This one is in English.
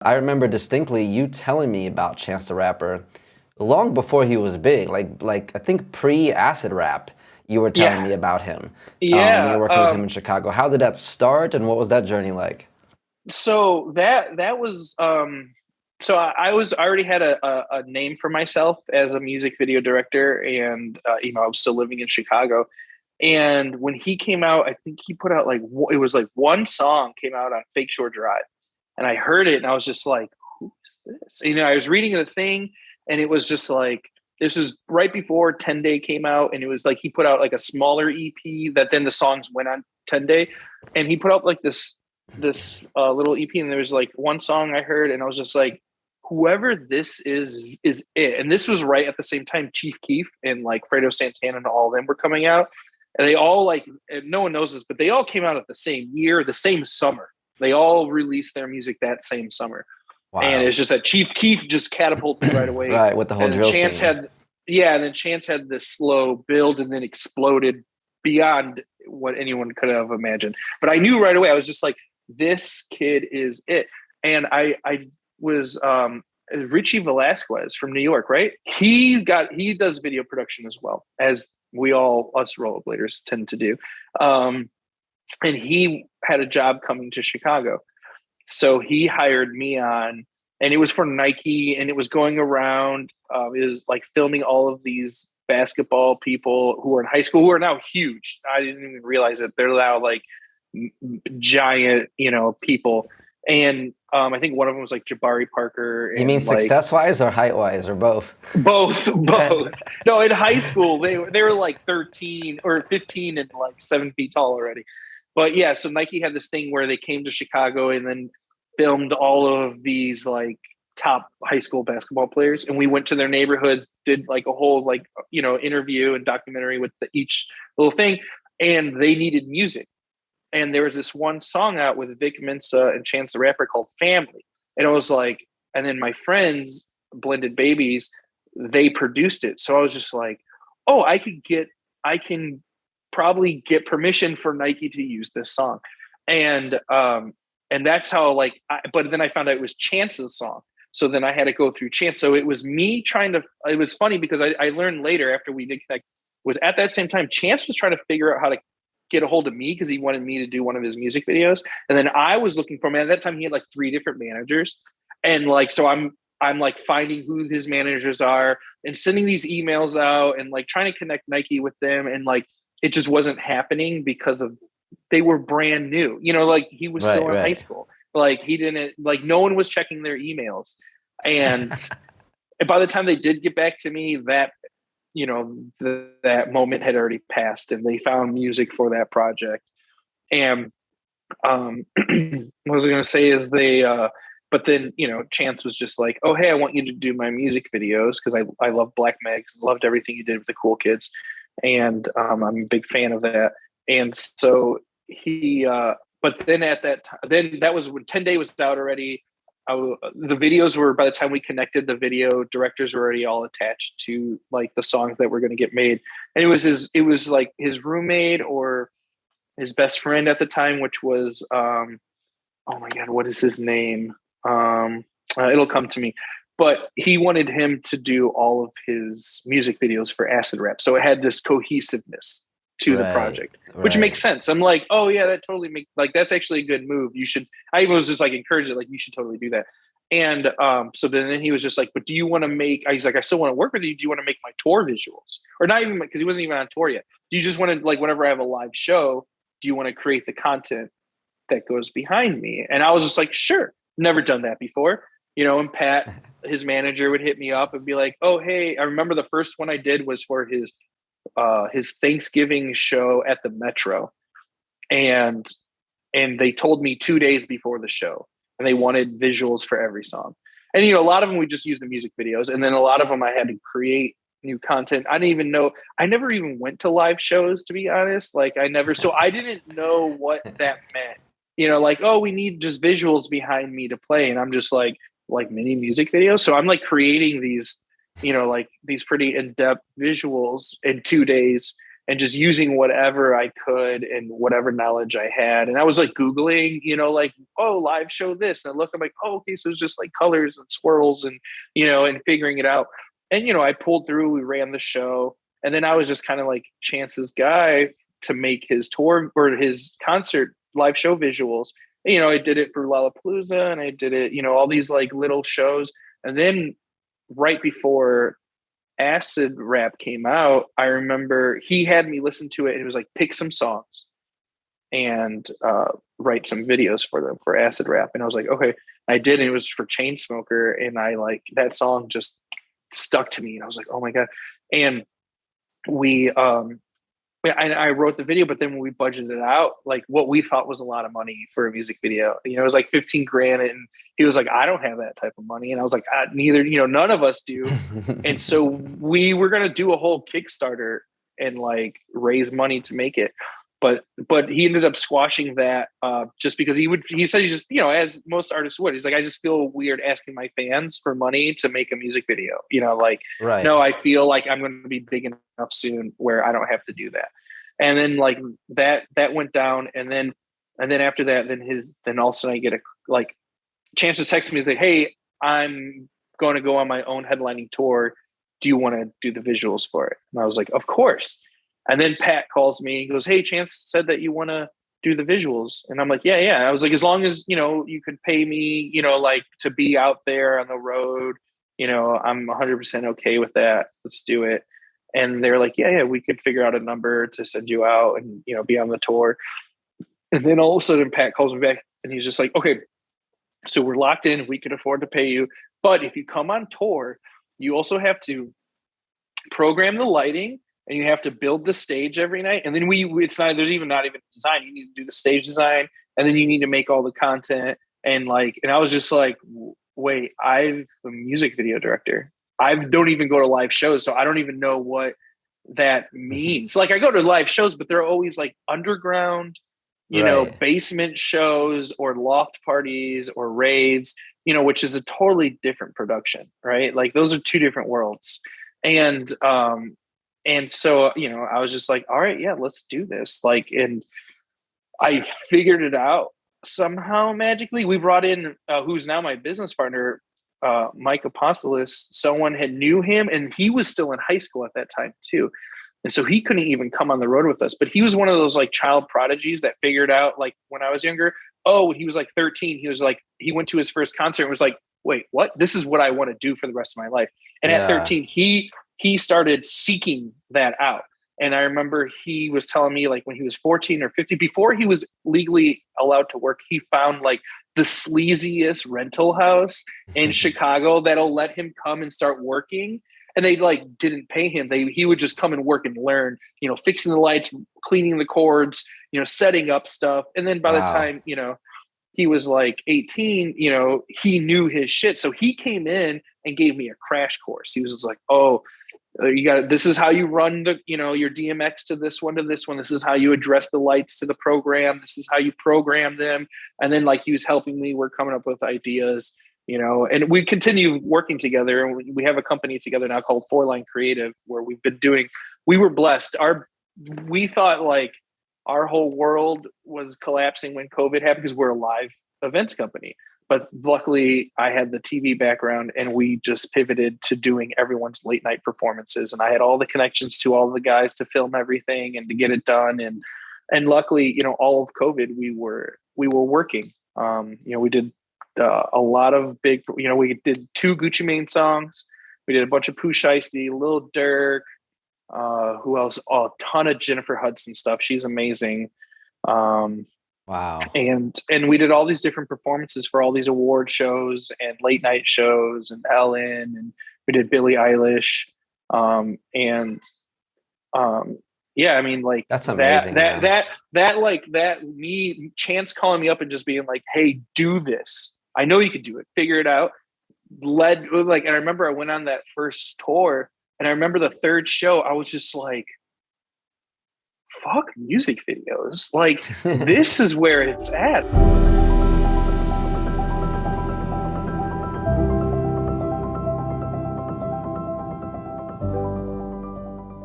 I remember distinctly you telling me about Chance the Rapper long before he was big, like I think pre-Acid Rap. You were telling Yeah, me about him when you yeah. were working with him in Chicago. How did that start, and what was that journey like? So that was so I was I already had a name for myself as a music video director, and I was still living in Chicago. And when he came out, I think he put out it was like one song came out on Fake Shore Drive, and I heard it, and I was just like, "Who's this?" I was reading the thing, and it was just like this is right before 10 Day came out, and it was like he put out like a smaller EP that then the songs went on 10 Day, and he put out like this little EP, and there was like one song I heard, and I was just like, whoever this is it. And this was right at the same time Chief Keef and like Fredo Santana and all of them were coming out, and they all like, and no one knows this, but they all came out at the same year, the same summer. They all released their music that same summer, and Wow. it's just that Chief Keef just catapulted right away, Right, with the whole and then drill Chance scene. had, yeah, and then Chance had this slow build and then exploded beyond what anyone could have imagined. But I knew right away. I was just like, this kid is it. And I was Richie Velasquez from New York, right? He does video production as well, as we all us rollerbladers tend to do. Um, and he had a job coming to Chicago. So he hired me on, and it was for Nike, and it was going around. It was like filming all of these basketball people who are in high school who are now huge. I didn't even realize it. They're now like giant, people. And I think one of them was like Jabari Parker You mean and like success-wise or height-wise or both? both, both. No, in high school they were like 13 or 15 and like 7 feet tall already. But yeah, so Nike had this thing where they came to Chicago and then filmed all of these like top high school basketball players, and we went to their neighborhoods, did like a whole like interview and documentary with each little thing, and they needed music. And there was this one song out with Vic Mensa and Chance the Rapper called Family. And it was like, and then my friends, Blended Babies, they produced it. So I was just like, oh, I can probably get permission for Nike to use this song. And that's how but then I found out it was Chance's song. So then I had to go through Chance. So it was me trying to, it was funny because I learned later after we did connect, was at that same time, Chance was trying to figure out how to get a hold of me because he wanted me to do one of his music videos. And then I was looking for, man, at that time he had like 3 different managers. And like, so I'm like finding who his managers are and sending these emails out and like trying to connect Nike with them. And like, it just wasn't happening because of, they were brand new, like he was Right, still in high right. school. Like he didn't, like no one was checking their emails. And by the time they did get back to me, that moment had already passed, and they found music for that project. And what I was going to say is but then Chance was just like, oh hey, I want you to do my music videos because I love Black Mags, loved everything you did with the Cool Kids, and I'm a big fan of that. And so he but then at that time, then that was when 10 Day was out already. The videos were, by the time we connected, the video directors were already all attached to like the songs that were going to get made. And it was like his roommate or his best friend at the time, which was oh my god, what is his name? It'll come to me. But he wanted him to do all of his music videos for Acid Rap, so it had this cohesiveness to the Right, project, which right. makes sense. I'm like, oh yeah, that totally makes, like, that's actually a good move. You should. I was just like encouraged it, like you should totally do that. And so then he was just like, but do you want to make? He's like, I still want to work with you. Do you want to make my tour visuals, or not even, because he wasn't even on tour yet? Do you just want to, like, whenever I have a live show, do you want to create the content that goes behind me? And I was just like, sure. Never done that before. And Pat, his manager, would hit me up and be like, oh hey, I remember the first one I did was for his Thanksgiving show at the Metro. And they told me 2 days before the show, and they wanted visuals for every song. And a lot of them we just used the music videos, and then a lot of them I had to create new content. I didn't even know. I never even went to live shows, to be honest. Like I never, so I didn't know what that meant. Like, oh, we need just visuals behind me to play, and I'm just like mini music videos. So I'm like creating these, like these pretty in-depth visuals in 2 days, and just using whatever I could and whatever knowledge I had. And I was like Googling, like, oh, live show this. And I look, I'm like, oh, okay, so it's just like colors and swirls and, and figuring it out. And, I pulled through, we ran the show. And then I was just kind of like Chance's guy to make his tour or his concert live show visuals. And, I did it for Lollapalooza and I did it, all these like little shows. And then right before Acid Rap came out, I remember he had me listen to it and it was like, pick some songs and write some videos for them for Acid Rap. And I was like, okay, I did. And it was for Chainsmoker. And I like that song just stuck to me. And I was like, oh my God. And I wrote the video, but then when we budgeted it out, like what we thought was a lot of money for a music video, it was like 15 grand. And he was like, I don't have that type of money. And I was like, neither, none of us do. And so we were going to do a whole Kickstarter and like raise money to make it. But he ended up squashing that just because he said he just, as most artists would, he's like, I just feel weird asking my fans for money to make a music video, Right. No, I feel like I'm going to be big enough soon where I don't have to do that. And then like that went down. And then after that, then all of a sudden I get a Chance to text me like, hey, I'm going to go on my own headlining tour. Do you want to do the visuals for it? And I was like, of course. And then Pat calls me and goes, hey, Chance said that you want to do the visuals. And I'm like, yeah. I was like, as long as, you could pay me, like to be out there on the road, I'm 100% okay with that. Let's do it. And they're like, yeah, we could figure out a number to send you out and, be on the tour. And then all of a sudden Pat calls me back and he's just like, okay, so we're locked in. We can afford to pay you. But if you come on tour, you also have to program the lighting and you have to build the stage every night. And then there's not even design. You need to do the stage design and then you need to make all the content. And I was just like, wait, I'm a music video director. I don't even go to live shows. So I don't even know what that means. Like I go to live shows, but they're always like underground, basement shows or loft parties or raves, which is a totally different production, right? Like those are two different worlds. And so, I was just like, all right, yeah, let's do this. And I figured it out somehow magically. We brought in who's now my business partner, Mike Apostolos. Someone had knew him and he was still in high school at that time too. And so he couldn't even come on the road with us, but he was one of those like child prodigies that figured out like when I was younger, when he was like 13, he was like, he went to his first concert and was like, wait, what? This is what I want to do for the rest of my life. And at 13, he started seeking that out. And I remember he was telling me like when he was 14 or 15, before he was legally allowed to work, he found like the sleaziest rental house in Chicago that'll let him come and start working. And they like didn't pay him. He would just come and work and learn, fixing the lights, cleaning the cords, setting up stuff. And then by the time, he was like 18, he knew his shit. So he came in and gave me a crash course. He was just like, oh, this is how you run the, your DMX to this one. This is how you address the lights to the program. This is how you program them. And then like he was helping me, we're coming up with ideas, and we continue working together. And we have a company together now called Four Line Creative, where we were blessed. We thought like our whole world was collapsing when COVID happened because we're a live events company. But luckily I had the TV background and we just pivoted to doing everyone's late night performances. And I had all the connections to all the guys to film everything and to get it done. And luckily, all of COVID, we were working. We did a lot of big, we did 2 Gucci Mane songs. We did a bunch of Pooh Shiesty, Lil Durk, who else? Oh, a ton of Jennifer Hudson stuff. She's amazing. Wow. And we did all these different performances for all these award shows and late night shows and Ellen, and we did Billie Eilish. Yeah, I mean, like that's amazing. Me, Chance calling me up and just being like, hey, do this. I know you could do it. Figure it out. And I remember I went on that first tour and I remember the third show, I was just like, fuck music videos. Like, this is where it's at.